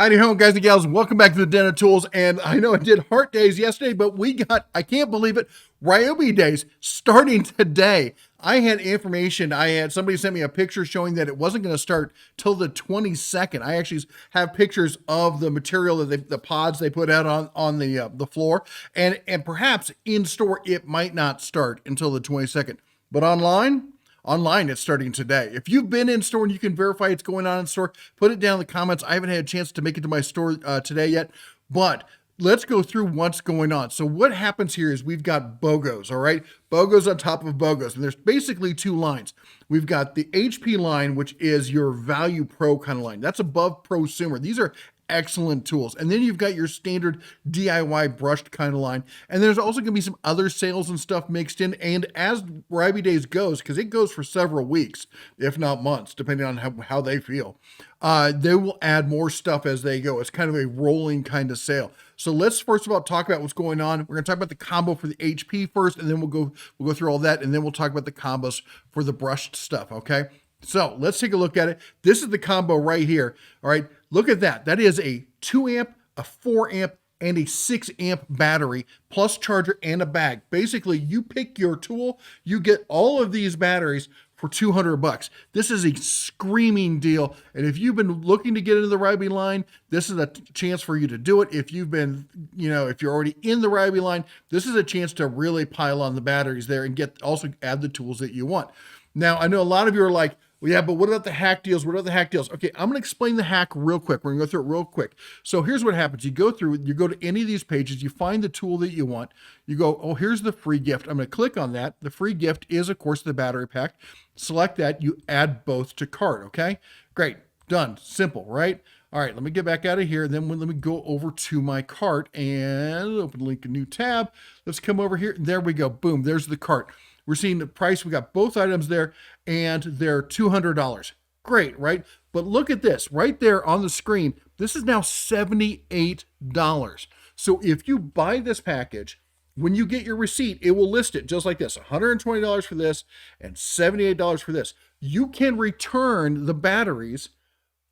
Howdy home, guys and gals. Welcome back to the Den of Tools. And I know I did Heart Days yesterday, but we got, I can't believe it, Ryobi Days starting today. I had information. Somebody sent me a picture showing that it wasn't going to start till the 22nd. I actually have pictures of the material that the pods they put out on the floor, and perhaps in store it might not start until the 22nd. But online, it's starting today. If you've been in store and you can verify it's going on in store, put it down in the comments. I haven't had a chance to make it to my store today yet, but let's go through what's going on. So what happens here is we've got BOGOs, all right? BOGOs on top of BOGOs, and there's basically two lines. We've got the HP line, which is your value pro kind of line. That's above prosumer. These are excellent tools. And then you've got your standard DIY brushed kind of line. And there's also going to be some other sales and stuff mixed in. And as Ryobi Days goes, because it goes for several weeks, if not months, depending on how they feel, they will add more stuff as they go. It's kind of a rolling kind of sale. So let's first of all talk about what's going on. We're going to talk about the combo for the HP first, and then we'll go through all that, and then we'll talk about the combos for the brushed stuff, okay? So let's take a look at it. This is the combo right here. All right, look at that. That is a 2 amp, a 4 amp, and a 6 amp battery, plus charger and a bag. Basically, you pick your tool, you get all of these batteries for $200. This is a screaming deal. And if you've been looking to get into the Ryobi line, this is a chance for you to do it. If you've been, if you're already in the Ryobi line, this is a chance to really pile on the batteries there and also add the tools that you want. Now, I know a lot of you are like, well, yeah, but what about the hack deals? What about the hack deals? Okay, I'm going to explain the hack real quick. We're going to go through it real quick. So here's what happens. You go to any of these pages, you find the tool that you want. You go, oh, here's the free gift. I'm going to click on that. The free gift is, of course, the battery pack. Select that. You add both to cart, okay? Great. Done. Simple, right? All right, let me get back out of here. Then let me go over to my cart and open link a new tab. Let's come over here. There we go. Boom, there's the cart. We're seeing the price. We got both items there, and they're $200. Great, right? But look at this right there on the screen. This is now $78. So if you buy this package, when you get your receipt, it will list it just like this: $120 for this and $78 for this. You can return the batteries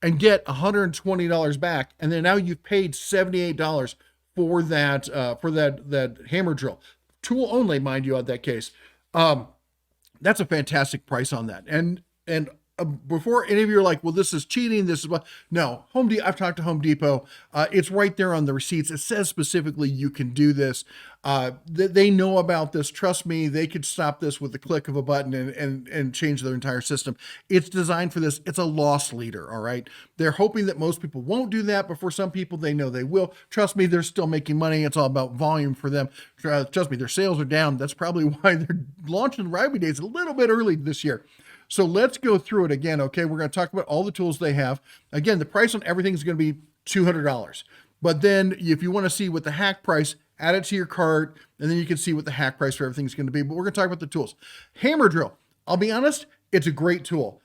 and get $120 back, and then now you've paid $78 for that hammer drill. Tool only, mind you, in that case. That's a fantastic price on that. And before any of you are like, well, this is cheating, this is what, no, I've talked to Home Depot. It's right there on the receipts. It says specifically you can do this. They know about this. Trust me, they could stop this with the click of a button and change their entire system. It's designed for this. It's a loss leader, all right? They're hoping that most people won't do that, but for some people, they know they will. Trust me, they're still making money. It's all about volume for them. Trust me, their sales are down. That's probably why they're launching Ryobi Days a little bit early this year. So let's go through it again, okay? We're going to talk about all the tools they have. Again, the price on everything is going to be $200. But then if you want to see what the hack price, add it to your cart, and then you can see what the hack price for everything is going to be. But we're going to talk about the tools. Hammer drill. I'll be honest, it's a great tool,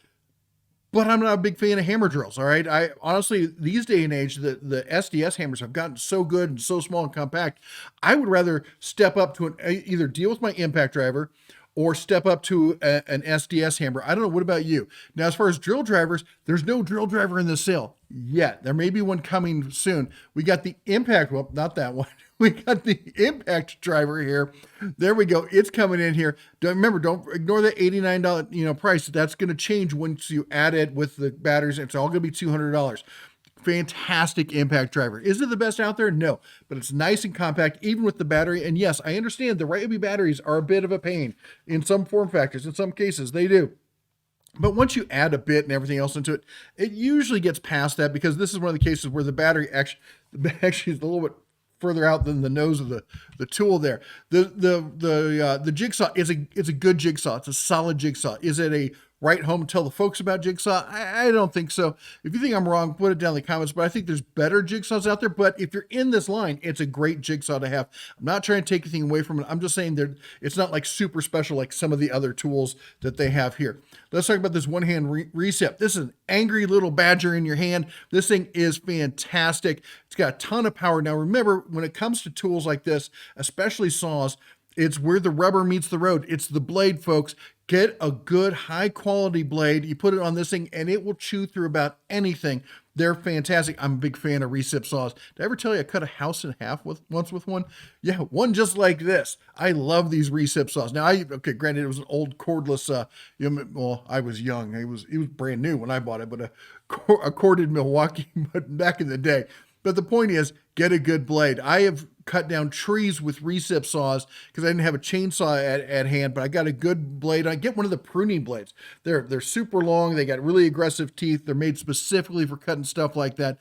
but I'm not a big fan of hammer drills, all right? I honestly, these day and age, the SDS hammers have gotten so good and so small and compact. I would rather step up to either deal with my impact driver or step up to an SDS hammer. I don't know. What about you? Now, as far as drill drivers, there's no drill driver in the sale yet. There may be one coming soon. We got the impact, well, not that one. We got the impact driver here. There we go. It's coming in here. Don't ignore that $89 price. That's going to change once you add it with the batteries. It's all going to be $200. Fantastic impact driver. Is it the best out there? No, but it's nice and compact, even with the battery. And yes, I understand the Ryobi batteries are a bit of a pain in some form factors. In some cases, they do. But once you add a bit and everything else into it, it usually gets past that, because this is one of the cases where the battery actually is a little bit further out than the nose of the tool there. The jigsaw is a good jigsaw. It's a solid jigsaw. Is it a right home tell the folks about jigsaw? I don't think so. If you think I'm wrong, put it down in the comments, but I think there's better jigsaws out there. But if you're in this line, it's a great jigsaw to have. I'm not trying to take anything away from it. I'm just saying it's not like super special like some of the other tools that they have here. Let's talk about this one-hand reset. This is an angry little badger in your hand. This thing is fantastic. It's got a ton of power. Now remember, when it comes to tools like this, especially saws, it's where the rubber meets the road. It's the blade, folks. Get a good high quality blade. You put it on this thing and it will chew through about anything. They're fantastic. I'm a big fan of recip saws. Did I ever tell you I cut a house in half once with one? Yeah, one just like this. I love these recip saws. Now, okay, granted, it was an old cordless. Well, I was young. It was brand new when I bought it, but a corded Milwaukee, but back in the day. But the point is, get a good blade. I have cut down trees with recip saws because I didn't have a chainsaw at hand, but I got a good blade. I get one of the pruning blades. They're super long. They got really aggressive teeth. They're made specifically for cutting stuff like that.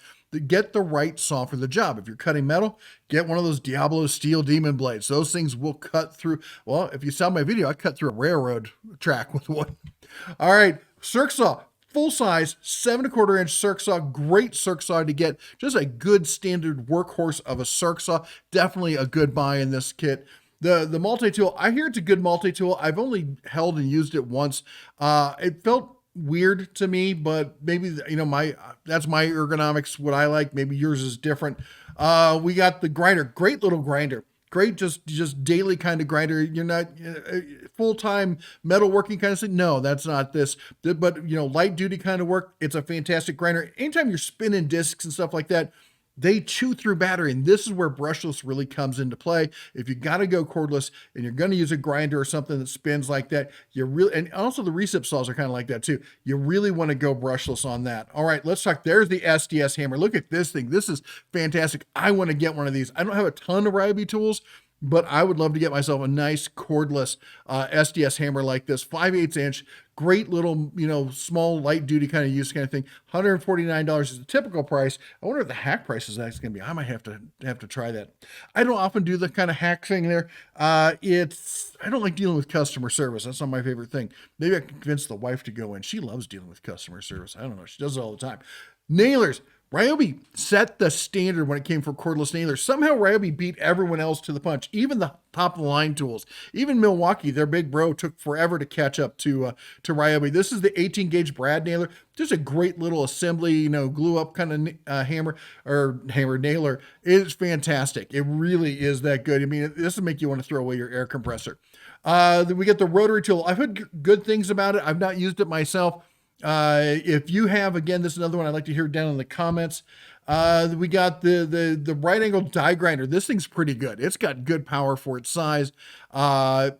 Get the right saw for the job. If you're cutting metal, get one of those Diablo Steel Demon blades. Those things will cut through. Well, if you saw my video, I cut through a railroad track with one. All right, circ saw. Full size, 7¼ inch circ saw, great circ saw to get. Just a good standard workhorse of a circ saw. Definitely a good buy in this kit. The multi-tool, I hear it's a good multi-tool. I've only held and used it once. It felt weird to me, but maybe, that's my ergonomics, what I like. Maybe yours is different. We got the grinder, great little grinder. Great, just daily kind of grinder. You're not full-time metalworking kind of thing. No, that's not this. But, light duty kind of work. It's a fantastic grinder. Anytime you're spinning discs and stuff like that, they chew through battery. And this is where brushless really comes into play. If you got to go cordless and you're going to use a grinder or something that spins like that, and also the recip saws are kind of like that too. You really want to go brushless on that. All right, let's talk. There's the SDS hammer. Look at this thing. This is fantastic. I want to get one of these. I don't have a ton of Ryobi tools, but I would love to get myself a nice cordless SDS hammer like this, 5/8 inch, great little, small light duty kind of use kind of thing. $149 is the typical price. I wonder if the hack price is actually going to be. I might have to try that. I don't often do the kind of hack thing there. I don't like dealing with customer service. That's not my favorite thing. Maybe I can convince the wife to go in. She loves dealing with customer service. I don't know. She does it all the time. Nailers. Ryobi set the standard when it came for cordless nailers. Somehow Ryobi beat everyone else to the punch, even the top of the line tools. Even Milwaukee, their big bro, took forever to catch up to Ryobi. This is the 18 gauge brad nailer. Just a great little assembly, glue up kind of hammer nailer. It's fantastic. It really is that good. I mean, this will make you want to throw away your air compressor. Then we get the rotary tool. I've heard good things about it. I've not used it myself. If you have, again, this is another one I'd like to hear down in the comments. We got the right angle die grinder. This thing's pretty good. It's got good power for its size. I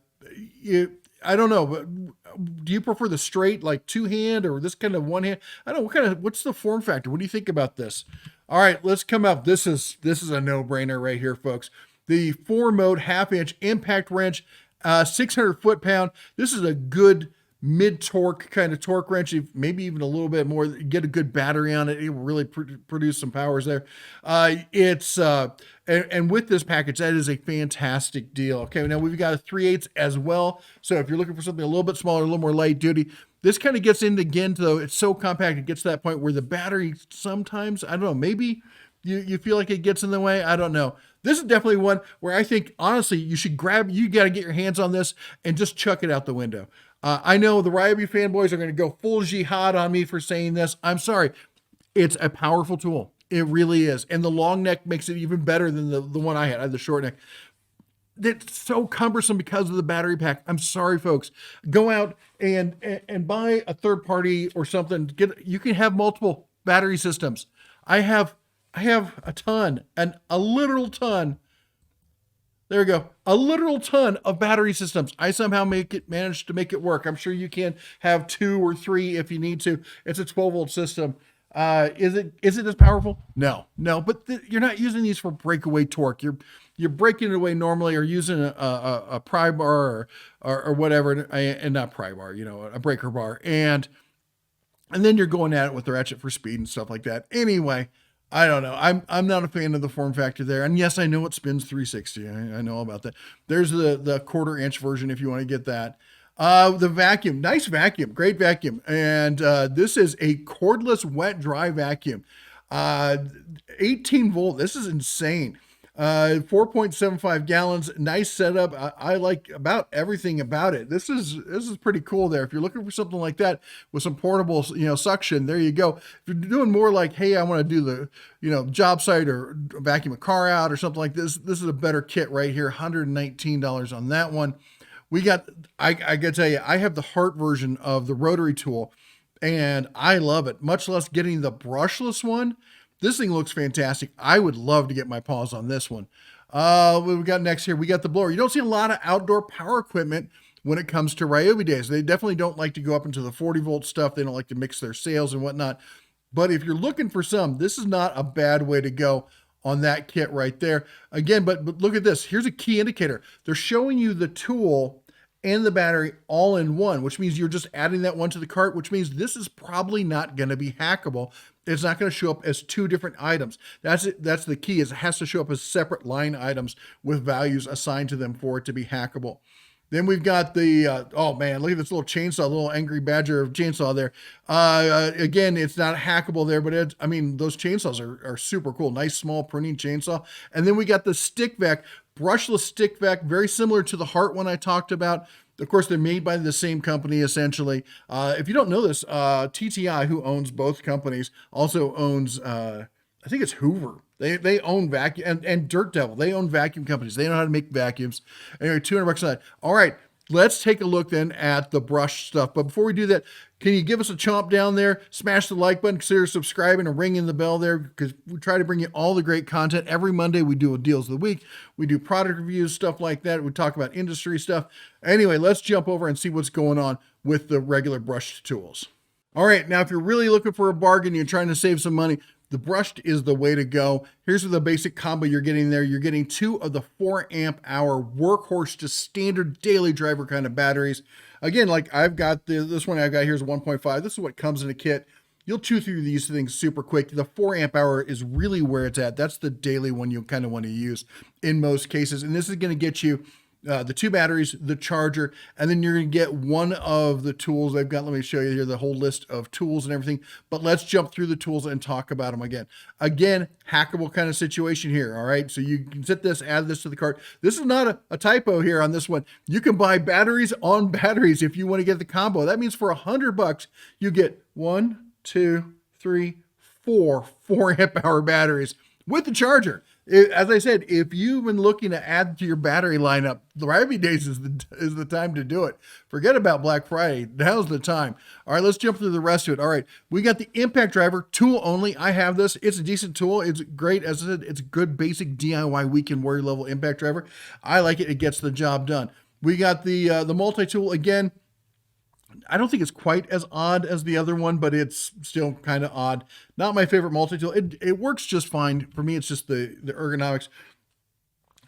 don't know, but do you prefer the straight, like two hand, or this kind of one hand? I don't know, what's the form factor? What do you think about this? All right, let's come up. This is a no-brainer right here, folks. The 4-mode 1/2 inch impact wrench, 600 foot-pound. This is a good mid-torque kind of torque wrench, maybe even a little bit more. Get a good battery on it, it will really produce some powers there. And with this package, that is a fantastic deal. Okay, now we've got a 3/8 as well. So if you're looking for something a little bit smaller, a little more light duty, this kind of gets into, again, though, it's so compact, it gets to that point where the battery sometimes, I don't know, maybe you feel like it gets in the way. I don't know. This is definitely one where I think, honestly, you got to get your hands on this and just chuck it out the window. I know the Ryobi fanboys are going to go full jihad on me for saying this. I'm sorry. It's a powerful tool. It really is. And the long neck makes it even better than the one I had. I had the short neck. It's so cumbersome because of the battery pack. I'm sorry, folks. Go out and buy a third party or something. You can have multiple battery systems. I have a ton, a literal ton. There we go. A literal ton of battery systems. I somehow managed to make it work. I'm sure you can have 2 or 3 if you need to. It's a 12-volt system. Is it as powerful? No, but you're not using these for breakaway torque. You're breaking it away normally, or using a pry bar or whatever, and not pry bar, a breaker bar. And then you're going at it with the ratchet for speed and stuff like that. Anyway, I don't know. I'm not a fan of the form factor there. And yes, I know it spins 360. I know about that. There's the 1/4 inch version if you want to get that. The vacuum, nice vacuum, great vacuum. And this is a cordless wet dry vacuum. 18 volt. This is insane. 4.75 gallons, nice setup. I like about everything about it. This is pretty cool there. If you're looking for something like that with some portable, suction, there you go. If you're doing more like, hey, I want to do the, job site or vacuum a car out or something like this, this is a better kit right here. $119 on that one. We got, I gotta tell you, I have the Heart version of the rotary tool. and I love it, much less getting the brushless one. This thing looks fantastic. I would love to get my paws on this one. What we got next here? We got the blower. You don't see a lot of outdoor power equipment when it comes to Ryobi Days. They definitely don't like to go up into the 40-volt stuff. They don't like to mix their sails and whatnot. But if you're looking for some, this is not a bad way to go on that kit right there. Again, but look at this. Here's a key indicator. They're showing you the tool and the battery all in one, which means you're just adding that one to the cart, which means this is probably not going to be hackable. It's not going to show up as two different items. That's it. That's the key, is it has to show up as separate line items with values assigned to them for it to be hackable. Then we've got the, oh man, look at this little chainsaw, little angry badger chainsaw there. Again, it's not hackable there, but I mean, those chainsaws are super cool. Nice small pruning chainsaw. And then we got the stick vac, brushless stick vac, very similar to the Heart one I talked about. Of course, they're made by the same company, essentially. If you don't know this, TTI, who owns both companies, also owns, I think it's Hoover. They own vacuum, and Dirt Devil. They own vacuum companies. They know how to make vacuums. Anyway, $200 on that. All right, let's take a look then at the brush stuff. But before we do that, can you give us a chomp down there? Smash the like button, consider subscribing and ringing the bell there, because we try to bring you all the great content. Every Monday we do a deals of the week. We do product reviews, stuff like that. We talk about industry stuff. Anyway, let's jump over and see what's going on with the regular brush tools. All right, now if you're really looking for a bargain, you're trying to save some money, the brushed is the way to go. Here's the basic combo you're getting there. You're getting 2 of the 4 amp hour workhorse, just standard daily driver kind of batteries. Again, like I've got this one I've got here is 1.5. This is what comes in a kit. You'll chew through these things super quick. The 4 amp hour is really where it's at. That's the daily one you kind of want to use in most cases. And this is going to get you the 2 batteries, the charger, and then you're going to get one of the tools they've got. Let me show you here the whole list of tools and everything, but let's jump through the tools and talk about them again. Again, hackable kind of situation here. All right. So you can set this, add this to the cart. This is not a typo here on this one. You can buy batteries on batteries if you want to get the combo. That means for $100, you get 1, 2, 3, 4 amp hour batteries with the charger. As I said, if you've been looking to add to your battery lineup, the Ryobi Days is the time to do it. Forget about Black Friday. Now's the time. All right, let's jump through the rest of it. All right, we got the impact driver, tool only. I have this. It's a decent tool. It's great. As I said, it's a good basic DIY weekend warrior level impact driver. I like it. It gets the job done. We got the multi-tool again. I don't think it's quite as odd as the other one, but it's still kind of odd. Not my favorite multi-tool. It works just fine. For me, it's just the ergonomics.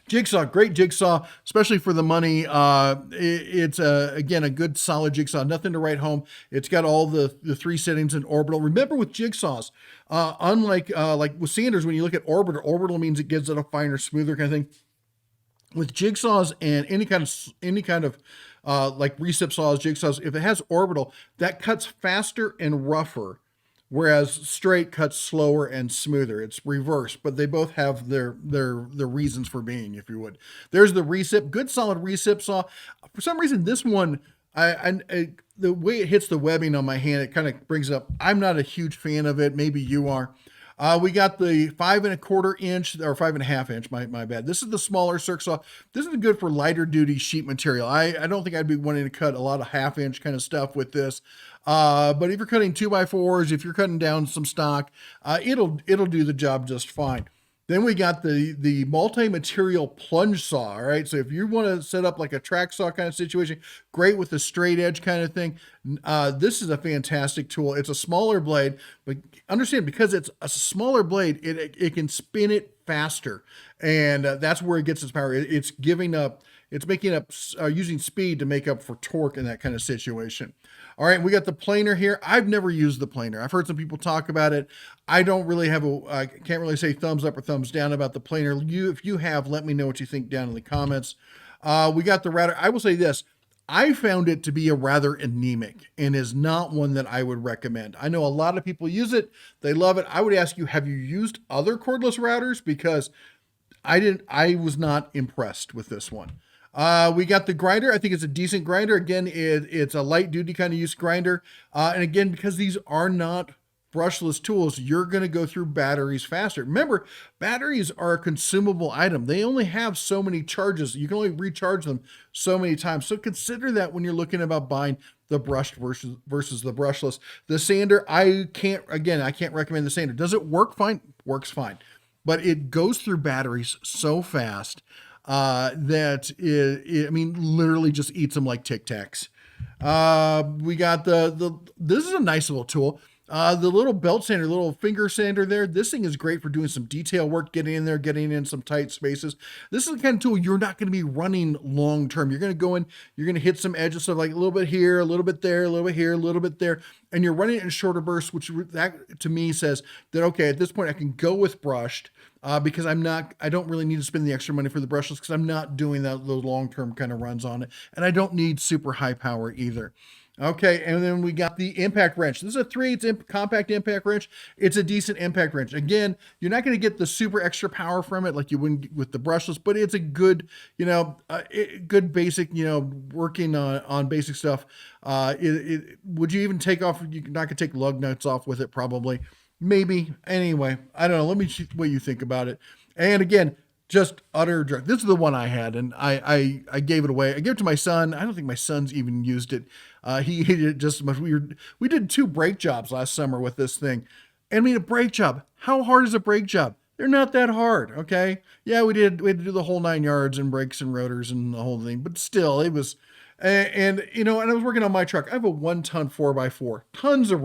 Jigsaw, great jigsaw, especially for the money. It's, again, a good solid jigsaw. Nothing to write home. It's got all the 3 settings in orbital. Remember with jigsaws, unlike like with Sanders, when you look at orbital means it gives it a finer, smoother kind of thing. With jigsaws and any kind of like recip saws, jigsaws, if it has orbital, that cuts faster and rougher, whereas straight cuts slower and smoother. It's reversed, but they both have their reasons for being, if you would. There's the recip, good solid recip saw. For some reason, this one, the way it hits the webbing on my hand, it kind of brings it up. I'm not a huge fan of it. Maybe you are. We got the 5 1/4 inch or 5 1/2 inch. My bad. This is the smaller circ saw. This is good for lighter duty sheet material. I don't think I'd be wanting to cut a lot of 1/2 inch kind of stuff with this. But if you're cutting 2x4s, if you're cutting down some stock, it'll do the job just fine. Then we got the multi-material plunge saw. All right. So if you want to set up like a track saw kind of situation, great with the straight edge kind of thing. This is a fantastic tool. It's a smaller blade, but understand, because it's a smaller blade, it can spin it faster. And that's where it gets its power. It's making up, using speed to make up for torque in that kind of situation. All right, we got the planer here. I've never used the planer. I've heard some people talk about it. I don't really have I can't really say thumbs up or thumbs down about the planer. If you have, let me know what you think down in the comments. We got the router. I will say this. I found it to be a rather anemic and is not one that I would recommend. I know a lot of people use it. They love it. I would ask you, have you used other cordless routers? Because I was not impressed with this one. We got the grinder. I think it's a decent grinder. Again, it's a light duty kind of use grinder. And again, because these are not brushless tools, you're going to go through batteries faster. Remember, batteries are a consumable item. They only have so many charges. You can only recharge them so many times. So consider that when you're looking about buying the brushed versus the brushless. The sander, I can't recommend the sander. Does it work fine? Works fine. But it goes through batteries so fast that I mean, literally just eats them like Tic Tacs. We got this is a nice little tool. The little belt sander, little finger sander there. This thing is great for doing some detail work, getting in there, getting in some tight spaces. This is the kind of tool you're not going to be running long term. You're going to go in, you're going to hit some edges, so like a little bit here, a little bit there, a little bit here, a little bit there, and you're running it in shorter bursts, which that to me says that, okay, at this point I can go with brushed. Because I don't really need to spend the extra money for the brushless because I'm not doing those long-term kind of runs on it. And I don't need super high power either. Okay, and then we got the impact wrench. This is a 3/8 compact impact wrench. It's a decent impact wrench. Again, you're not going to get the super extra power from it like you wouldn't with the brushless, but it's a good, good basic, working on basic stuff. Would you even take off? You're not going to take lug nuts off with it, probably. Maybe. Anyway, I don't know. Let me see what you think about it. And again, just utter junk. This is the one I had, and I gave it away. I gave it to my son. I don't think my son's even used it. He hated it just as much. We did 2 brake jobs last summer with this thing. And I mean, a brake job. How hard is a brake job? They're not that hard, okay? Yeah, we had to do the whole 9 yards and brakes and rotors and the whole thing, but still, it was, and I was working on my truck. I have a 1-ton 4x4, tons of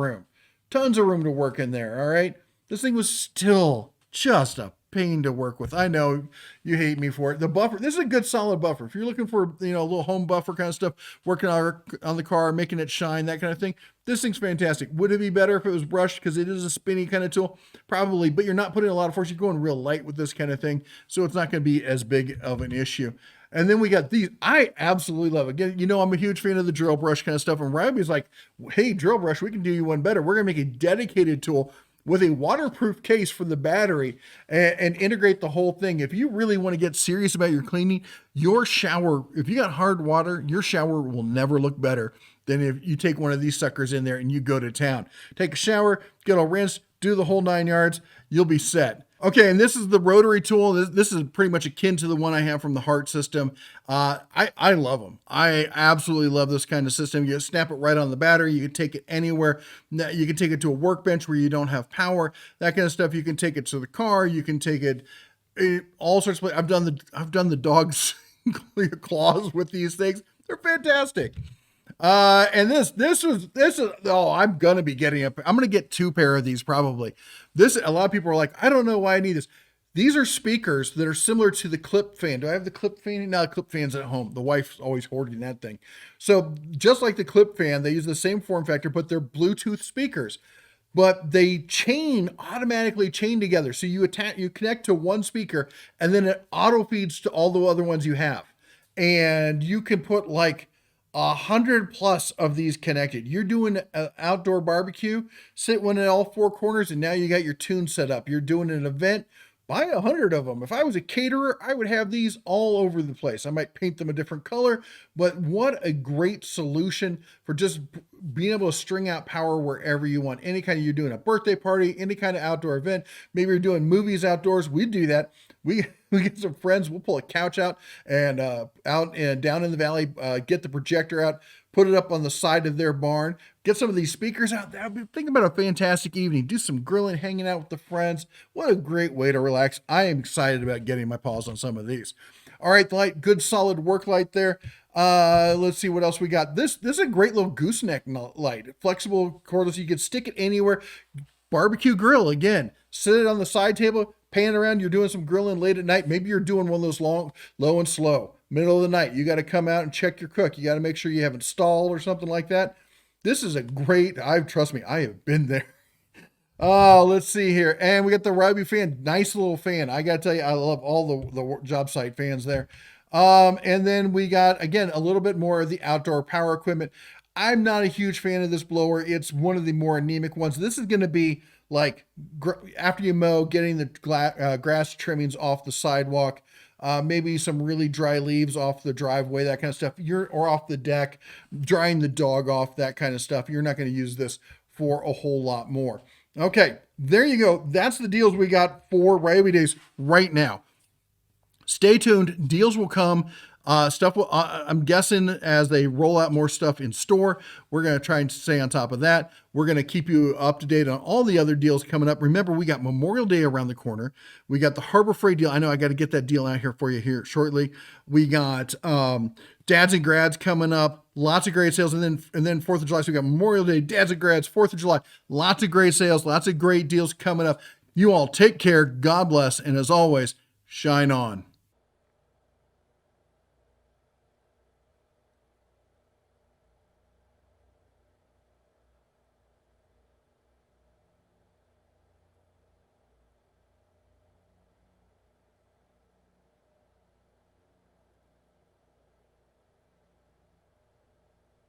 room to work in there. All right. This thing was still just a pain to work with. I know you hate me for it. The buffer, this is a good solid buffer. If you're looking for, a little home buffer kind of stuff, working on the car, making it shine, that kind of thing, this thing's fantastic. Would it be better if it was brushed because it is a spinny kind of tool? Probably, but you're not putting a lot of force. You're going real light with this kind of thing. So it's not going to be as big of an issue. And then we got these. I absolutely love it. Again, I'm a huge fan of the drill brush kind of stuff. And Ryobi's like, hey, drill brush, we can do you one better. We're going to make a dedicated tool with a waterproof case for the battery and integrate the whole thing. If you really want to get serious about your cleaning, your shower, if you got hard water, your shower will never look better than if you take one of these suckers in there and you go to town. Take a shower, get a rinse, do the whole 9 yards, you'll be set. Okay, and this is the rotary tool. This is pretty much akin to the one I have from the Heart system. I love them. I absolutely love this kind of system. You snap it right on the battery. You can take it anywhere. You can take it to a workbench where you don't have power. That kind of stuff. You can take it to the car. You can take it all sorts of places. I've done the dog's claws with these things. They're fantastic. And this is, I'm going to be getting I'm going to get 2 pair of these probably. A lot of people are like, I don't know why I need this. These are speakers that are similar to the clip fan. Do I have the clip fan? No, the clip fan's at home. The wife's always hoarding that thing. So just like the clip fan, they use the same form factor, but they're Bluetooth speakers. But they automatically chain together. So you connect to one speaker and then it auto feeds to all the other ones you have. And you can put like 100+ of these connected. You're doing an outdoor barbecue, sit one at all 4 corners, and now you got your tune set up. You're doing an event, buy 100 of them. If I was a caterer, I would have these all over the place. I might paint them a different color, but what a great solution for just being able to string out power wherever you want. You're doing a birthday party, any kind of outdoor event. Maybe you're doing movies outdoors. We do that. We get some friends. We'll pull a couch out and down in the valley, get the projector out, put it up on the side of their barn, get some of these speakers out there. Think about a fantastic evening. Do some grilling, hanging out with the friends. What a great way to relax. I am excited about getting my paws on some of these. All right, the light, good solid work light there. Let's see what else we got. This is a great little gooseneck light. Flexible, cordless. You can stick it anywhere. Barbecue grill, again. Sit it on the side table, pan around. You're doing some grilling late at night. Maybe you're doing one of those low and slow. Middle of the night, you got to come out and check your cook. You got to make sure you haven't stalled or something like that. This is a great, trust me, I have been there. Oh, let's see here. And we got the Ryobi fan. Nice little fan. I got to tell you, I love all the job site fans there. And then we got, again, a little bit more of the outdoor power equipment. I'm not a huge fan of this blower. It's one of the more anemic ones. This is going to be like after you mow, getting the grass trimmings off the sidewalk, maybe some really dry leaves off the driveway, that kind of stuff. Or off the deck, drying the dog off, that kind of stuff. You're not going to use this for a whole lot more. Okay, there you go. That's the deals we got for Ryobi Days right now. Stay tuned. Deals will come. Stuff will, I'm guessing as they roll out more stuff in store, we're going to try and stay on top of that. We're going to keep you up to date on all the other deals coming up. Remember, we got Memorial Day around the corner. We got the Harbor Freight deal. I know I got to get that deal out here for you here shortly. We got Dads and Grads coming up. Lots of great sales. And then 4th of July. So we got Memorial Day, Dads and Grads, 4th of July. Lots of great sales. Lots of great deals coming up. You all take care. God bless. And as always, shine on.